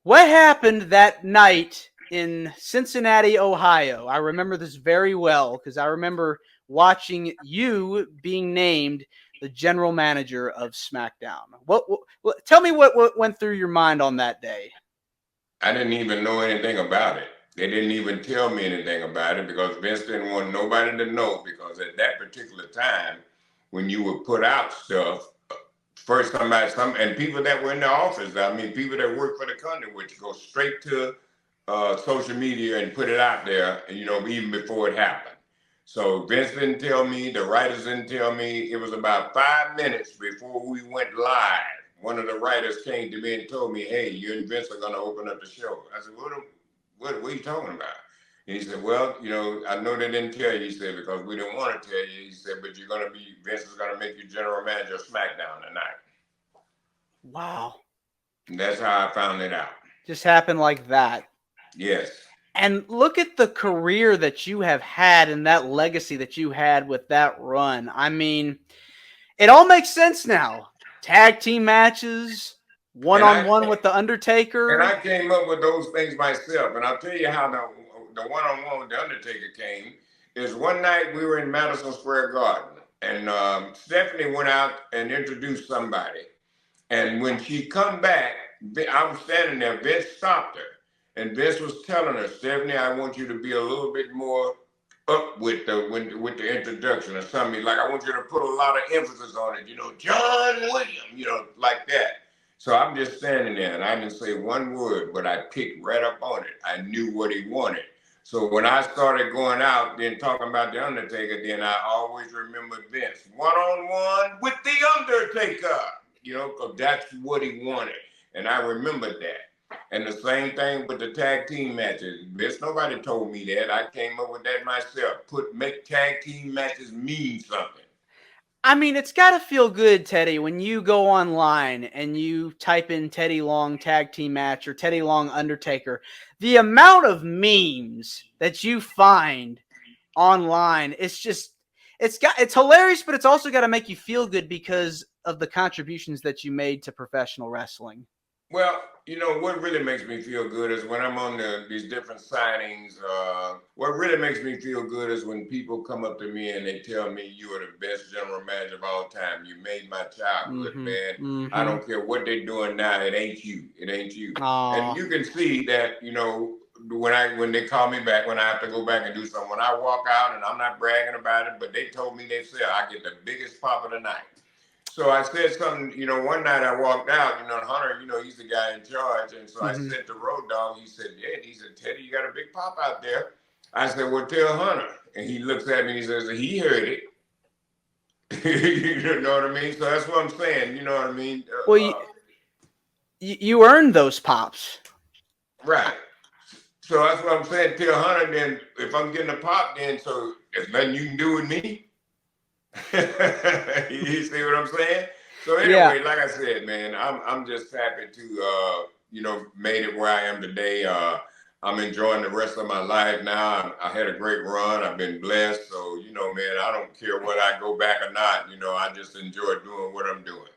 What happened that night in Cincinnati, Ohio? I remember this very well because I remember watching you being named the general manager of SmackDown. Tell me what went through your mind on that day? I didn't even know anything about it. They didn't even tell me anything about it because Vince didn't want nobody to know. Because at that particular time, when you would put out stuff, first and people that were in the office, I mean, people that work for the company would go straight to social media and put it out there, even before it happened. So Vince didn't tell me, the writers didn't tell me. It was about 5 minutes before we went live. One of the writers came to me and told me, "Hey, you and Vince are going to open up the show." I said, what are you talking about?" And he said, "Well, I know they didn't tell you." He said, "Because we didn't want to tell you." He said, "But Vince is going to make you general manager of SmackDown tonight." Wow. And that's how I found it out. Just happened like that. Yes. And look at the career that you have had and that legacy that you had with that run. I mean, it all makes sense now. Tag team matches, one And on I one with the and Undertaker. I came up with those things myself. And I'll tell you how the one-on-one with the Undertaker came. Is one night we were in Madison Square Garden, and Stephanie went out and introduced somebody. And when she come back, I was standing there. Vince stopped her, and Vince was telling her, "Stephanie, I want you to be a little bit more up with the introduction or something. Like I want you to put a lot of emphasis on it. John William, like that." So I'm just standing there, and I didn't say one word, but I picked right up on it. I knew what he wanted. So when I started going out, then talking about the Undertaker, then I always remembered Vince, one on one with the Undertaker. Because that's what he wanted. And I remembered that. And the same thing with the tag team matches. Bitch, nobody told me that. I came up with that myself. Make tag team matches mean something. I mean, it's got to feel good, Teddy, when you go online and you type in Teddy Long tag team match or Teddy Long Undertaker. The amount of memes that you find online, it's hilarious, but it's also got to make you feel good because of the contributions that you made to professional wrestling. Well, what really makes me feel good is when I'm on these different signings. What really makes me feel good is when people come up to me and they tell me you are the best general manager of all time. You made my childhood, Mm-hmm. man. I Mm-hmm. don't care what they're doing now. It ain't you. It ain't you. And Aw. you can see that, when they call me back, when I have to go back and do something. When I walk out, and I'm not bragging about it, but they told me they said I get the biggest pop of the night. So I said something, one night I walked out, Hunter, he's the guy in charge. And so I Mm-hmm. said to Road Dogg, he said, "Yeah," he said, "Teddy, you got a big pop out there." I said, "Well, tell Hunter." And he looks at me and he says, "He heard it." You know what I mean? So that's what I'm saying. You know what I mean? Well, you earned those pops. Right. So that's what I'm saying. Tell Hunter, then if I'm getting a pop, then so there's nothing you can do with me. You see what I'm saying? So Yeah. anyway, like I said, man, I'm just happy to made it where I am today. I'm enjoying the rest of my life now. I had a great run. I've been blessed. So man, I don't care whether I go back or not. I just enjoy doing what I'm doing.